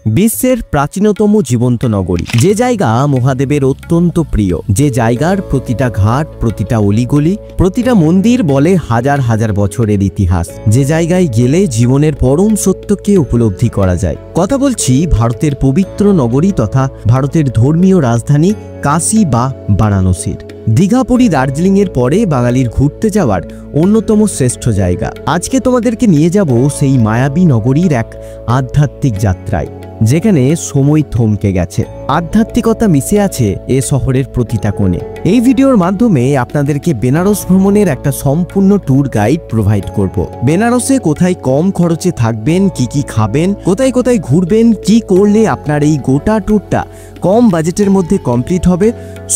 বিশ্বের প্রাচীনতম জীবন্ত নগরী, যে জায়গা মহাদেবের অত্যন্ত প্রিয়, যে জায়গার প্রতিটা ঘাট, প্রতিটা অলিগলি, প্রতিটা মন্দির বলে হাজার হাজার বছরের ইতিহাস, যে জায়গায় গেলে জীবনের পরম সত্যকে উপলব্ধি করা যায়। কথা বলছি ভারতের পবিত্র নগরী তথা ভারতের ধর্মীয় রাজধানী কাশী বা বারাণসীর। দীঘা, পুরী, দার্জিলিং এর পরে বাঙালির ঘুরতে যাওয়ার অন্যতম শ্রেষ্ঠ জায়গা। আজকে তোমাদেরকে নিয়ে যাব সেই মায়াবী নগরীর এক আধ্যাত্মিক যাত্রায়, যেখানে সময় থমকে গেছে, আধ্যাত্মিকতা মিশে আছে এ শহরের প্রতিটা কোণে। এই ভিডিওর মাধ্যমে আপনাদেরকে বেনারস ভ্রমণের একটা সম্পূর্ণ ট্যুর গাইড প্রোভাইড করব। বেনারসে কোথায় কম খরচে থাকবেন, কি খাবেন, কোথায় কোথায় ঘুরবেন, কি করলে আপনার এই গোটা ট্যুরটা কম বাজেটের মধ্যে কমপ্লিট হবে,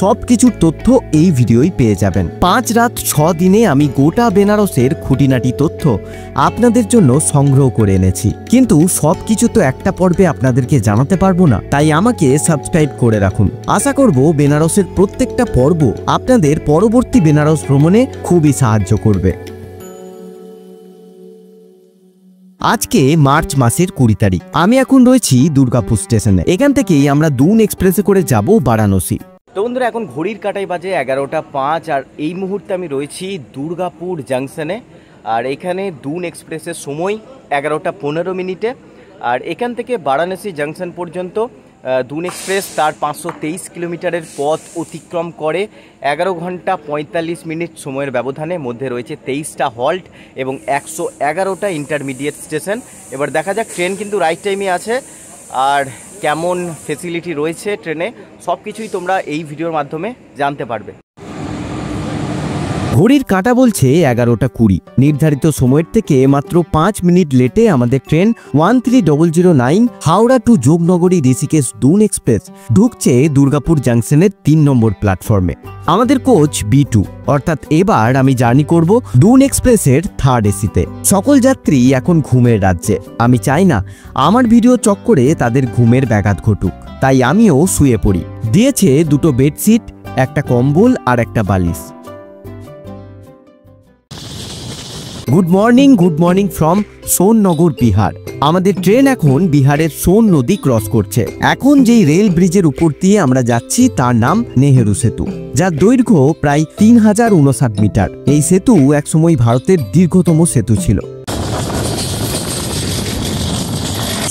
সব কিছুর তথ্য এই ভিডিওই পেয়ে যাবেন। 5 রাত 6 দিনে আমি গোটা বেনারসের খুঁটিনাটি তথ্য আপনাদের জন্য সংগ্রহ করে এনেছি, কিন্তু সব কিছু তো একটা পর্বে আপনাদেরকে জানাতে পারবো না, তাই আমাকে সাবস্ক্রাইব করে রাখুন। আশা করব বেনারসের প্রত্যেকটা পর্ব আপনাদের পরবর্তী বেনারস ভ্রমণে খুবই সাহায্য করবে। আজকে মার্চ মাসের 20 তারিখ। আমি এখন রয়েছি দুর্গাপুর স্টেশনে। এখান থেকেই আমরা দুন এক্সপ্রেসে করে যাব বারাণসী। তো বন্ধুরা, এখন ঘড়ির কাঁটায় বাজে 11:05 আর এই মুহূর্তে আমি রয়েছি দুর্গাপুর জাংশনে। আর এখানে দুন এক্সপ্রেসের সময় 11:15 আর এখান থেকে বারাণসী জাংশন পর্যন্ত দুন এক্সপ্রেস তার 523 কিলোমিটারের পথ অতিক্রম করে 11 ঘন্টা 45 মিনিট সময়ের ব্যবধানে। মধ্যে রয়েছে 23টা হল্ট এবং 111টা ইন্টারমিডিয়েট স্টেশন। এবার দেখা যাক, ট্রেন কিন্তু রাইট টাইমে আছে আর কেমন ফেসিলিটি রয়েছে ট্রেনে, সব কিছুই তোমরা এই ভিডিওর মাধ্যমে জানতে পারবে। ঘড়ির কাঁটা বলছে 11:20। নির্ধারিত সময়ের থেকে মাত্র 5 মিনিট লেটে আমাদের train 13009 Howrah to Yognagari Rishikesh Doon express ঢুকছে দুর্গাপুর জাংশনের 3 নম্বর প্ল্যাটফর্মে। আমাদের কোচ B2, অর্থাৎ এবার আমি জার্নি করব দুন এক্সপ্রেসের 3rd এসিতে। সকল যাত্রী এখন ঘুমের রাজ্যে। আমি চাই না আমার ভিডিও চক্করে তাদের ঘুমের ব্যাঘাত ঘটুক, তাই আমিও শুয়ে পড়ি। দিয়েছে 2টো বেডশিট, একটা কম্বল আর একটা বালিশ। Good morning from Sonnagar, Bihar. আমাদের ট্রেন এখন বিহারের সোন নদী ক্রস করছে। এখন যেই রেল ব্রিজের উপর দিয়ে আমরা যাচ্ছি তার নাম নেহেরু সেতু, যার দৈর্ঘ্য প্রায় 3059 মিটার। এই সেতু একসময় ভারতের দীর্ঘতম সেতু ছিল।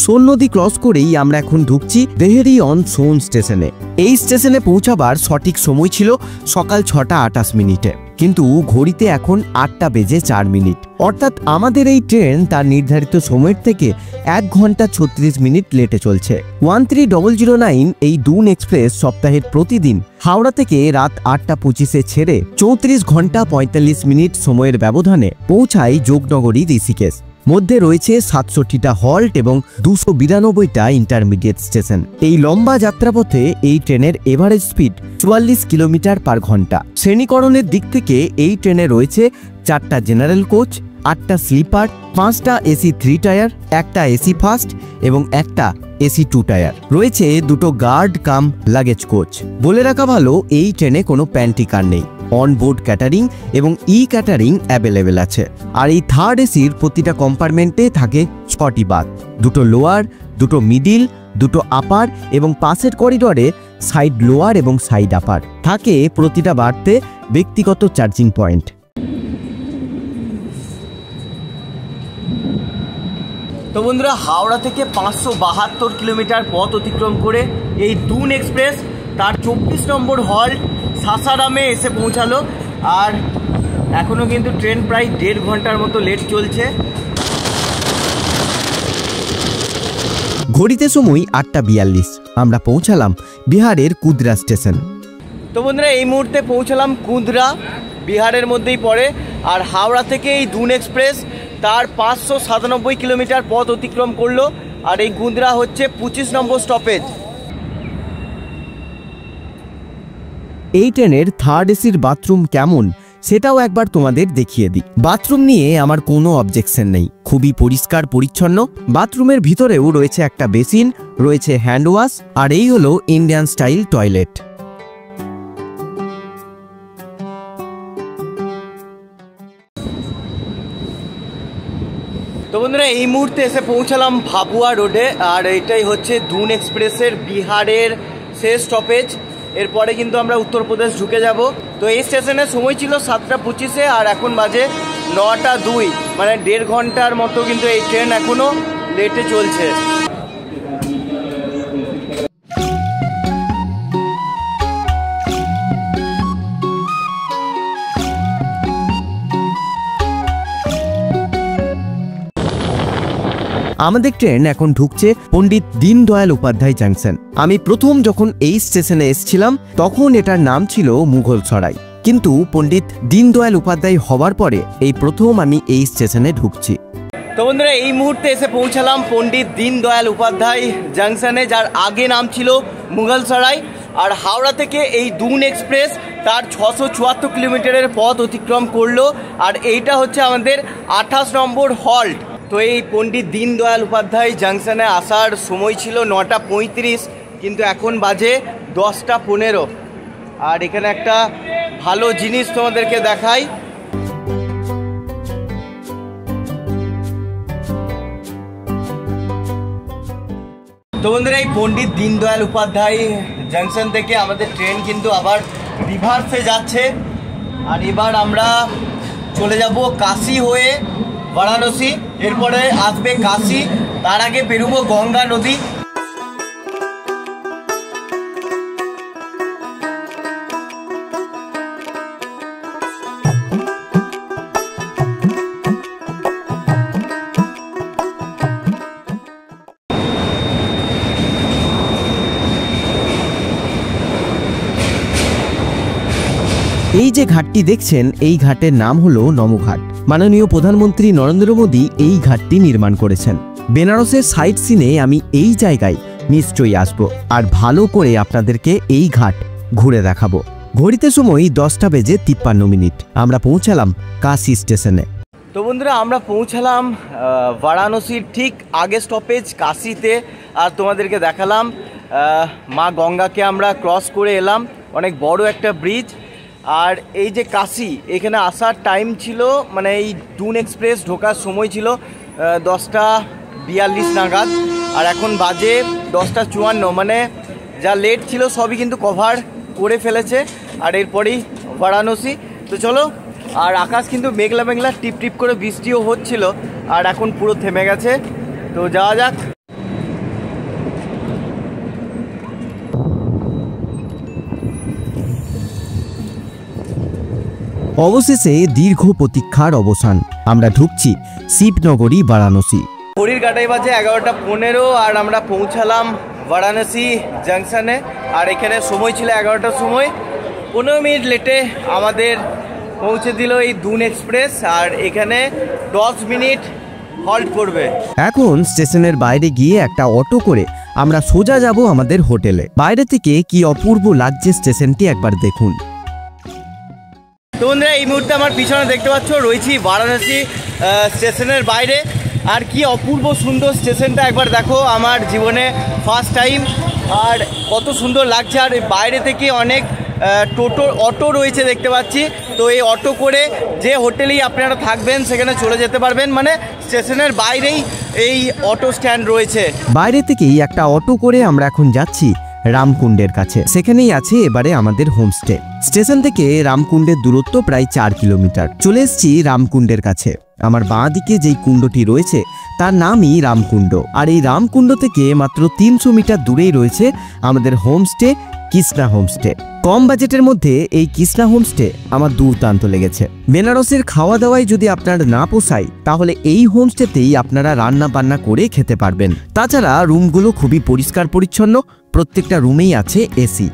সোন নদী ক্রস করেই আমরা এখন ঢুকছি দেহেরি অন সোন স্টেশনে। এই স্টেশনে পৌঁছাবার সঠিক সময় ছিল সকাল 6:28, কিন্তু ঘড়িতে এখন 8:04। অর্থাৎ আমাদের এই ট্রেন তার নির্ধারিত সময়ের থেকে 1 ঘন্টা 36 মিনিট লেটে চলছে। 13009 এই দুন এক্সপ্রেস সপ্তাহের প্রতিদিন হাওড়া থেকে রাত 8:25 ছেড়ে 34 ঘন্টা 45 মিনিট সময়ের ব্যবধানে পৌঁছায় যোগনগরী ঋষিকেশ। মধ্যে রয়েছে 67টা হল্ট এবং 292টা ইন্টারমিডিয়েট স্টেশন। এই লম্বা যাত্রাপথে এই ট্রেনের এভারেজ স্পিড 44 কিলোমিটার পার ঘন্টা। শ্রেণীকরণের দিক থেকে এই ট্রেনে রয়েছে 4টা জেনারেল কোচ, 8টা স্লিপার, 5টা এসি 3 টায়ার, একটা এসি ফার্স্ট এবং একটা এসি 2 টায়ার। রয়েছে 2টো গার্ড কাম লাগেজ কোচ। বলে রাখা ভালো, এই ট্রেনে কোনো প্যান্ট্রি কার নেই। অনবোর্ড ক্যাটারিং এবং ক্যাটারিং অ্যাভেলেবেল আছে। আর এই 3rd এসির প্রতিটা কম্পার্টমেন্টে থাকে 6টি বাথ, 2টো লোয়ার, 2টো মিডিল, 2টো আপার এবং পাশের করিডোরে সাইড লোয়ার এবং সাইড আপার থাকে। প্রতিটা বার্থে ব্যক্তিগত চার্জিং পয়েন্ট। তো বন্ধুরা, হাওড়া থেকে 572 কিলোমিটার পথ অতিক্রম করে এই দুন এক্সপ্রেস তার 24 নম্বর হল্ট সাসারামে এসে পৌঁছালো। আর এখনো কিন্তু ট্রেন প্রায় 1.5 ঘন্টার মতো লেট চলছে। ঘড়িতে সময় 8:42। আমরা পৌঁছালাম বিহারের কুদরা স্টেশন। তো বন্ধুরা, এই মুহূর্তে পৌঁছালাম কুদরা, বিহারের মধ্যেই পড়ে। আর হাওড়া থেকে এই দুন এক্সপ্রেস তার 597 কিলোমিটার পথ অতিক্রম করলো। আর এই কুদরা হচ্ছে 25 নম্বর স্টপেজ। এই ট্রেনের 3rd এসির বাথরুম কেমন সেটাও একবার তোমাদের দেখিয়ে দিই। বাথরুম নিয়ে আমার কোনো অবজেকশন নেই, খুবই পরিষ্কার পরিচ্ছন্ন। বাথরুমের ভিতরেও রয়েছে একটা বেসিন, রয়েছে হ্যান্ড ওয়াশ, আর এই হলো ইন্ডিয়ান স্টাইল টয়লেট। তো বন্ধুরা এই মুহূর্তে এসে পৌঁছালাম ভাবুয়া রোডে, আর এটাই হচ্ছে দুন এক্সপ্রেসের বিহারের শেষ স্টপেজ। এরপরে কিন্তু আমরা উত্তরপ্রদেশ ঢুকে যাব। তো এই স্টেশনের সময় ছিল 7:25 আর এখন বাজে 9:02, মানে 1.5 ঘন্টার মতো কিন্তু এই ট্রেন এখনও লেটে চলছে। আমাদের ট্রেন এখন ঢুকছে পণ্ডিত দীনদয়াল উপাধ্যায় জাংশন। আমি প্রথম যখন এই স্টেশনে এসেছিলাম তখন এটার নাম ছিল মুঘলসরাই, কিন্তু পণ্ডিত দীনদয়াল উপাধ্যায় হওয়ার পরে এই প্রথম আমি এই স্টেশনে ঢুকছি। তো বন্ধুরা এই মুহূর্তে এসে পৌঁছালাম পণ্ডিত দীনদয়াল উপাধ্যায় জাংশনে, যার আগে নাম ছিল মুঘলসরাই। আর হাওড়া থেকে এই দুন এক্সপ্রেস তার 674 কিলোমিটারের পথ অতিক্রম করলো, আর এইটা হচ্ছে আমাদের 28 নম্বর হল্ট। তো এই পণ্ডিত দীনদয়াল উপাধ্যায় জাংশনে আসার সময় ছিল 9:35, কিন্তু এখন বাজে 10:15। আর এখানে একটা ভালো জিনিস তোমাদেরকে দেখাই। তো বন্ধুরা এই পণ্ডিত দীনদয়াল উপাধ্যায় জাংশন থেকে আমাদের ট্রেন কিন্তু আবার রিভার্সে যাচ্ছে। আর এবার আমরা চলে যাব কাশী হয়ে বারাণসী, এরপরে আসবে কাশী, তার আগে পেরুবো গঙ্গা নদী। এই যে ঘাটটি দেখছেন এই ঘাটের নাম হলো নমঘাট। মাননীয় প্রধানমন্ত্রী নরেন্দ্র মোদী এই ঘাটটি নির্মাণ করেছেন। বেনারসের সাইট সিনে আমি এই জায়গায় নিশ্চয়ই আসব, আর ভালো করে আপনাদেরকে এই ঘাট ঘুরে দেখাবো। ঘড়িতে সময় 10:53। আমরা পৌঁছালাম কাশী স্টেশনে। তো বন্ধুরা আমরা পৌঁছালাম বারাণসীর ঠিক আগে স্টপেজ কাশীতে, আর তোমাদেরকে দেখালাম মা গঙ্গাকে আমরা ক্রস করে এলাম, অনেক বড় একটা ব্রিজ। আর এই যে কাশী, এখানে আসার টাইম ছিল, মানে এই দুন এক্সপ্রেস ঢোকার সময় ছিল 10:42 নাগাদ, আর এখন বাজে 10:54, মানে যা লেট ছিল সবই কিন্তু কভার করে ফেলেছে। আর এরপরেই বারাণসী। তো চলো, আর আকাশ কিন্তু মেঘলা মেঘলা টিপ টিপ করে বৃষ্টিও হচ্ছিল, আর এখন পুরো থেমে গেছে। তো যাওয়া যাক। অবশেষে দীর্ঘ প্রতীক্ষার অবসান। আমরা ঢুকছি শিবনগরী বারাণসী। ঘড়ির কাটাই বাজে 11:15, আর আমরা পৌঁছালাম বারাণসী জাংশনে। আর এখানে সময় ছিল 11টার সময়, 15 মিনিট লেটে আমাদের পৌঁছে দিল এই দুন এক্সপ্রেস। আর এখানে 10 মিনিট হল্ট করবে। এখন স্টেশনের বাইরে গিয়ে একটা অটো করে আমরা সোজা যাব আমাদের হোটেলে। বাইরে থেকে কি অপূর্ব লাগছে স্টেশনটি একবার দেখুন। তো বন্ধুরা এই মুহূর্তে আমার পিছনে দেখতে পাচ্ছ রয়েছি বারাণসী স্টেশনের বাইরে। আর কি অপূর্ব সুন্দর স্টেশনটা একবার দেখো, আমার জীবনে ফার্স্ট টাইম, আর কত সুন্দর লাগছে। আর বাইরে থেকে অনেক অটো রয়েছে দেখতে পাচ্ছি। তো এই অটো করে যে হোটেলেই আপনারা থাকবেন সেখানে চলে যেতে পারবেন, মানে স্টেশনের বাইরেই এই অটো স্ট্যান্ড রয়েছে। বাইরে থেকেই একটা অটো করে আমরা এখন যাচ্ছি রামকুণ্ডের কাছে। সেখানেই আছে এবারে আমাদের হোমস্টে। স্টেশন থেকে রামকুণ্ডের দূরত্ব প্রায় 4 কিলোমিটার। চলে এসেছি রামকুণ্ডের কাছে। আমার বাঁ দিকে যেই কুণ্ডটি রয়েছে তার নামই রামকুণ্ড। আর এই রামকুণ্ড থেকে মাত্র 300 মিটার দূরেই রয়েছে আমাদের হোমস্টে, কৃষ্ণা হোমস্টে। কম বাজেটের মধ্যে এই কৃষ্ণা হোমস্টে আমার দুর্দান্ত লেগেছে। বেনারসের খাওয়া দাওয়ায় যদি আপনার না পোষায় তাহলে এই হোমস্টেতেই আপনারা রান্না বান্না করে খেতে পারবেন। তাছাড়া রুমগুলো খুবই পরিষ্কার পরিচ্ছন্ন, প্রত্যেকটা রুমেই আছে এসি।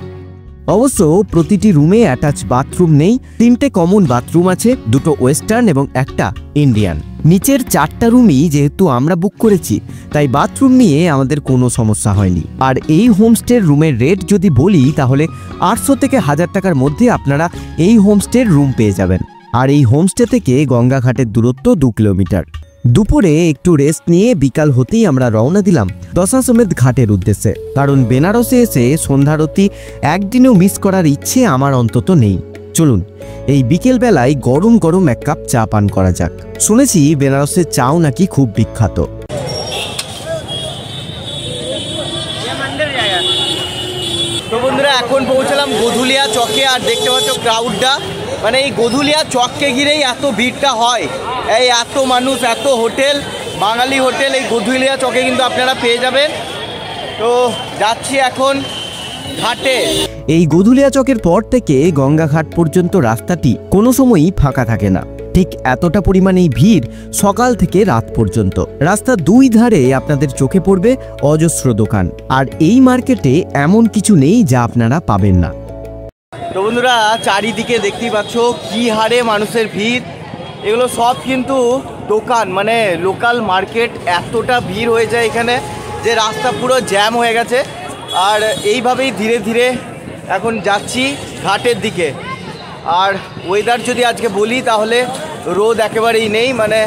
অবশ্য প্রতিটি রুমে অ্যাটাচ বাথরুম নেই। 3টে কমন বাথরুম আছে, 2টো ওয়েস্টার্ন এবং একটা ইন্ডিয়ান। নিচের 4টা রুমই যেহেতু আমরা বুক করেছি তাই বাথরুম নিয়ে আমাদের কোনো সমস্যা হয়নি। আর এই হোমস্টের রুমের রেট যদি বলি তাহলে 800 থেকে 1000 টাকার মধ্যে আপনারা এই হোমস্টের রুম পেয়ে যাবেন। আর এই হোমস্টে থেকে গঙ্গাঘাটের দূরত্ব 2 কিলোমিটার। দুপুরে একটু রেস্ট নিয়ে বিকাল হতেই আমরা রওনা দিলাম দশাশ্বমেধ ঘাটের উদ্দেশ্যে। কারণ বেনারসে এসে সন্ধ্যারতি একদিনও মিস করার ইচ্ছে আমার অন্তত নেই। চলুন এই বিকেল বেলায় গরম গরম এক কাপ চা পান করা যাক। শুনেছি বেনারসের চাও নাকি খুব বিখ্যাত। তো বন্ধুরা এখন পৌঁছলাম গধুলিয়া চকে, আর দেখতে পাচ্ছ ক্রাউডটা, মানে এই গধুলিয়া চককে ঘিরেই এত ভিড়টা হয়, এই এত মানুষ, এত হোটেল, বাঙালি হোটেল এই গধুলিয়া চকে কিন্তু আপনারা পেয়ে যাবেন। তো যাচ্ছি এখন ঘাটে। এই গধুলিয়া চকের পর থেকে গঙ্গাঘাট পর্যন্ত রাস্তাটি কোনো সময়ই ফাঁকা থাকে না, ঠিক এতটা পরিমাণেই ভিড় সকাল থেকে রাত পর্যন্ত। রাস্তার দুই ধারে আপনাদের চোখে পড়বে অজস্র দোকান, আর এই মার্কেটে এমন কিছু নেই যা আপনারা পাবেন না। তো বন্ধুরা চারিদিকে দেখতেই পাচ্ছ কি হারে মানুষের ভিড়, এগুলো সব কিন্তু দোকান, মানে লোকাল মার্কেট। এতটা ভিড় হয়ে যায় এখানে যে রাস্তা পুরো জ্যাম হয়ে গেছে। আর এইভাবেই ধীরে ধীরে এখন যাচ্ছি ঘাটের দিকে। আর ওয়েদার যদি আজকে বলি তাহলে রোদ একেবারেই নেই, মানে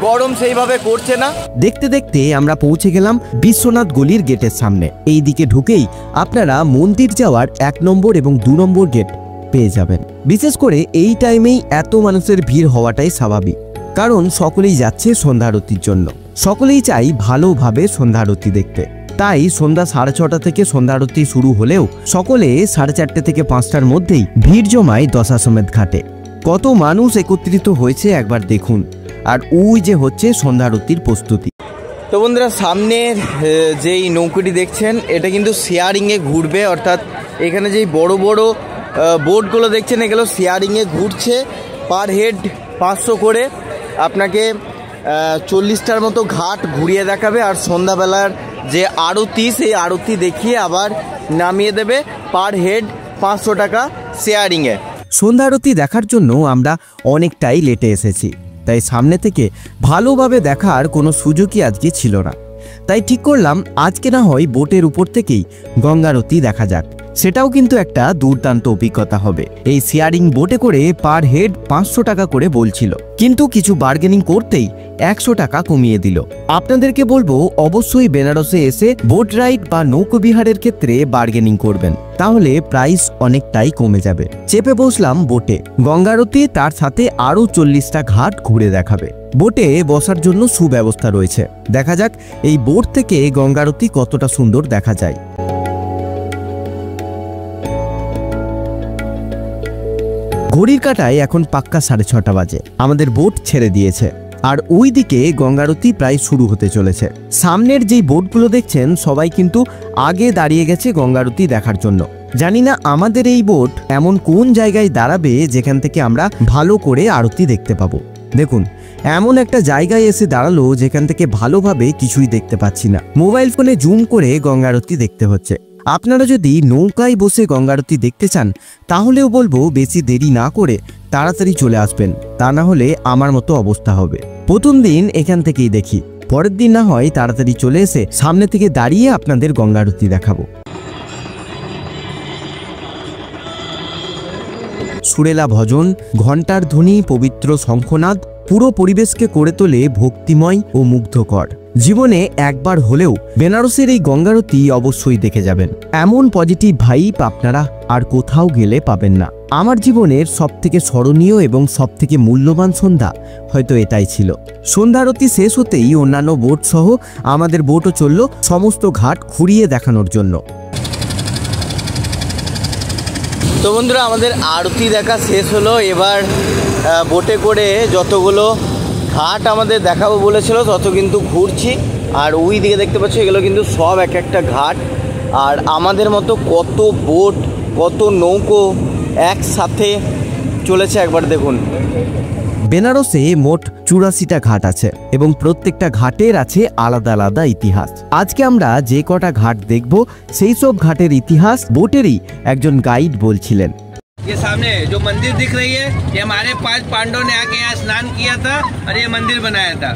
গরম সেইভাবে করছে না। দেখতে দেখতে আমরা পৌঁছে গেলাম বিশ্বনাথ গলির গেটের সামনে। এই দিকে ঢুকেই আপনারা মন্দির যাওয়ার 1 নম্বর এবং 2 নম্বর গেট পেয়ে যাবেন। বিশেষ করে এই টাইমেই এত মানুষের ভিড় হওয়াটাই স্বাভাবিক, কারণ সকলেই যাচ্ছে সন্ধ্যা আরতির জন্য। সকলেই চাই ভালোভাবে সন্ধ্যা আরতি দেখতে। তাই সন্ধ্যা 6:30 থেকে সন্ধ্যা আরতি শুরু হলেও সকলে 4:30 থেকে 5টার মধ্যেই ভিড় জমায় দশাশ্বমেধ ঘাটে। কত মানুষ একত্রিত হয়েছে একবার দেখুন। আর ওই যে হচ্ছে সন্ধ্যা আরতির প্রস্তুতি। তো বন্ধুরা সামনের যেই নৌকোটি দেখছেন এটা কিন্তু শেয়ারিংয়ে ঘুরবে, অর্থাৎ এখানে যেই বড় বড় বোটগুলো দেখছেন এগুলো শেয়ারিংয়ে ঘুরছে। পার হেড 500 করে আপনাকে 40টার মতো ঘাট ঘুরিয়ে দেখাবে, আর সন্ধ্যাবেলার যে আরতি সেই আরতি দেখিয়ে আবার নামিয়ে দেবে। পার হেড 500 টাকা শেয়ারিংয়ে। সন্ধ্যা আরতি দেখার জন্য আমরা অনেকটাই লেটে এসেছি, তাই সামনে থেকে ভালোভাবে দেখার কোনো সুযোগই আজকে ছিল না। তাই ঠিক করলাম আজকে না হয় বোটের উপর থেকেই গঙ্গা আরতি দেখা যাক। সেটাও কিন্তু একটা দুর্দান্ত অভিজ্ঞতা হবে। এই শেয়ারিং বোটে করে পার হেড 500 টাকা করে বলছিল, কিন্তু কিছু বার্গেনিং করতেই 100 টাকা কমিয়ে দিল। আপনাদেরকে বলবো অবশ্যই বেনারসে এসে বোট রাইড বা নৌকোবিহারের ক্ষেত্রে বার্গেনিং করবেন, তাহলে প্রাইস অনেকটাই কমে যাবে। চেপে বসলাম বোটে। গঙ্গা আরতি তার সাথে আরো 40টা ঘাট ঘুরে দেখাবে। বোটে বসার জন্য সুব্যবস্থা রয়েছে। দেখা যাক এই বোট থেকে গঙ্গা আরতি কতটা সুন্দর দেখা যায়। ঘড়ির কাঁটায় এখন পাক্কা 6:30 বাজে। আমাদের বোট ছেড়ে দিয়েছে, আর ওই দিকে গঙ্গা আরতি প্রায় শুরু হতে চলেছে। সামনের যেই বোটগুলো দেখছেন সবাই কিন্তু আগে দাঁড়িয়ে গেছে গঙ্গা আরতি দেখার জন্য। জানি না আমাদের এই বোট এমন কোন জায়গায় দাঁড়াবে যেখান থেকে আমরা ভালো করে আরতি দেখতে পাবো। দেখুন এমন একটা জায়গায় এসে দাঁড়ালো যেখান থেকে ভালোভাবে কিছুই দেখতে পাচ্ছি না। মোবাইল ফোনে জুম করে গঙ্গা আরতি দেখতে হচ্ছে। আপনারা যদি নৌকায় বসে গঙ্গা আরতি দেখতে চান তাহলেও বলবো বেশি দেরি না করে তাড়াতাড়ি চলে আসবেন, তা না হলে আমার মতো অবস্থা হবে। প্রথম দিন এখান থেকেই দেখি, পরের দিন না হয় তাড়াতাড়ি চলে এসে সামনে থেকে দাঁড়িয়ে আপনাদের গঙ্গা আরতি দেখাবো। সুরেলা ভজন, ঘণ্টার ধ্বনি, পবিত্র শঙ্খনাদ পুরো পরিবেশকে করে তোলে ভক্তিময় ও মুগ্ধকর। জীবনে একবার হলেও বেনারসের এই গঙ্গা আরতি অবশ্যই দেখে যাবেন। এমন পজিটিভ ভাইব আপনারা আর কোথাও গেলে পাবেন না। আমার জীবনের সবথেকে স্মরণীয় এবং সবথেকে মূল্যবান সন্ধ্যা হয়তো এটাই ছিল। সন্ধ্যা আরতি শেষ হতেই অন্যান্য বোট সহ আমাদের বোটও চলল সমস্ত ঘাট ঘুরিয়ে দেখানোর জন্য। তো বন্ধুরা আমাদের আরতি দেখা শেষ হলো। এবার বোটে করে যতগুলো ঘাট আমাদের দেখাবো বলেছিল তত কিন্তু ঘুরছি। আর ওই দিকে দেখতে পাচ্ছি এগুলো কিন্তু সব এক একটা ঘাট। আর আমাদের মতো কত বোট, কত নৌকো একসাথে চলেছে একবার দেখুন। বেনারসে মোট 84টা ঘাট আছে এবং প্রত্যেকটা ঘাটের আছে আলাদা আলাদা ইতিহাস। আজকে আমরা যে কটা ঘাট দেখব সেই সব ঘাটের ইতিহাস বোটেরই একজন গাইড বলছিলেন। ये सामने जो मंदिर दिख रही है ये हमारे 5 पांडवों ने आके यहाँ स्नान किया था और ये मंदिर बनाया था।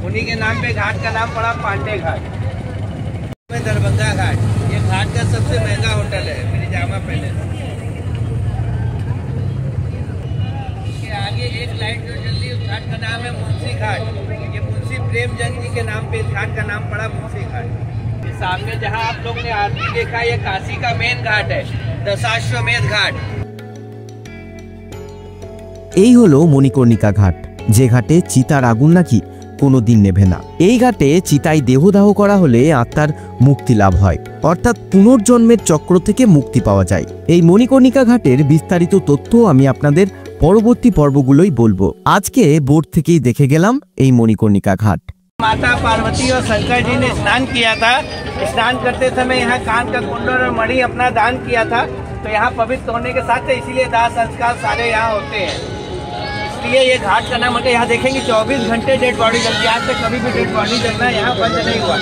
उन्हीं के नाम पे घाट का नाम पड़ा पांडे घाट। दरभंगा घाट ये घाट का सबसे महंगा होटल है मिर्जामा पैलेस। इसके आगे एक लाइट जो जल रही है उस घाट का नाम है मुंशी घाट। ये मुंशी प्रेमचंद जी के नाम पे इस घाट का नाम पड़ा मुंशी घाट। ये सामने जहाँ आप लोग ने आरती देखा ये काशी का मेन घाट है, दशाश्वमेध घाट। এই হলো মণিকর্ণিকা ঘাট, যে ঘাটে চিতার আগুন নাকি কোনোদিন নেভে না। এই ঘাটে চিতায় দেহদাহ করা হলে আত্মার মুক্তি লাভ হয়, অর্থাৎ পুনর্জন্মের চক্র থেকে মুক্তি পাওয়া যায়। এই মণিকর্ণিকা ঘাটের বিস্তারিত তথ্য আমি আপনাদের পরবর্তী পর্বগুলোই বলবো। আজকে বোট থেকেই দেখে গেলাম এই মণিকর্ণিকা ঘাট। माता पार्वती और शंकर जी ने स्नान किया था। स्नान करते समय यहाँ कान का कुंडल और मणि अपना दान किया था, तो यहाँ पवित्र होने के साथ इसीलिए दाह संस्कार सारे यहाँ होते हैं। इसलिए ये घाट का नाम है। यहाँ देखेंगे 24 घंटे डेड बॉडी जलती है। आज तक कभी भी डेड बॉडी जलना यहाँ बंद नहीं हुआ।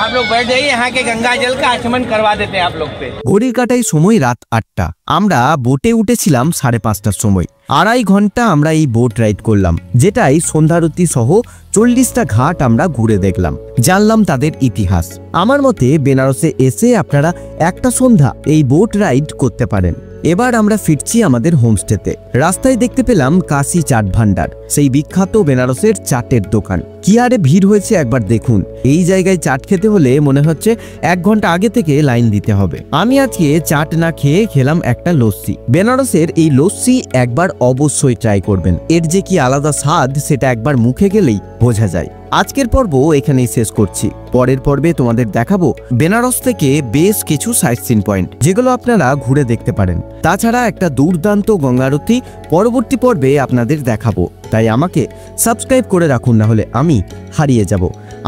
आप लोग बैठ जाइए, यहाँ के गंगा जल का आचमन करवा देते हैं आप लोग पे। ঘড়ির কাঁটায় সময় রাত 8টা। আমরা বোটে উঠেছিলাম 5:30টার সময়। 2.5 ঘন্টা আমরা এই বোট রাইড করলাম, যেটাই সন্ধ্যারতি সহ 40টা ঘাট আমরা ঘুরে দেখলাম, জানলাম তাদের ইতিহাস। আমার মতে বেনারসে এসে আপনারা একটা সন্ধ্যা এই বোট রাইড করতে পারেন। এবার আমরা ফিরছি আমাদের হোমস্টেতে। রাস্তায় দেখতে পেলাম কাশি চাট ভান্ডার, সেই বিখ্যাত বেনারসের চাটের দোকান। কি আরে ভিড় হয়েছে একবার দেখুন। এই জায়গায় চাট খেতে হলে মনে হচ্ছে 1 ঘন্টা আগে থেকে লাইন দিতে হবে। আমি আজকে চাট না খেয়ে খেলাম একটা লস্যি। বেনারসের এই লস্যি একবার অবশ্যই ট্রাই করবেন। এর যে কি আলাদা স্বাদ সেটা একবার মুখে গেলেই বোঝা যায়। আজকের পর্ব এখানেই শেষ করছি। পরের পর্বে তোমাদের দেখাবো বেনারস থেকে বেশ কিছু সাইট সিন পয়েন্ট, যেগুলো আপনারা ঘুরে দেখতে পারেন। তাছাড়া একটা দুর্দান্ত গঙ্গারতি পরবর্তী পর্বে আপনাদের দেখাবো, তাই আমাকে সাবস্ক্রাইব করে রাখুন, না হলে আমি হারিয়ে যাব।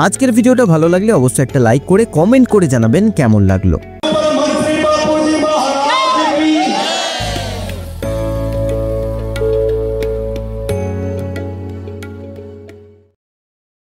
আজকের ভিডিওটা ভালো লাগলে অবশ্যই একটা লাইক করে কমেন্ট করে জানাবেন কেমন লাগলো।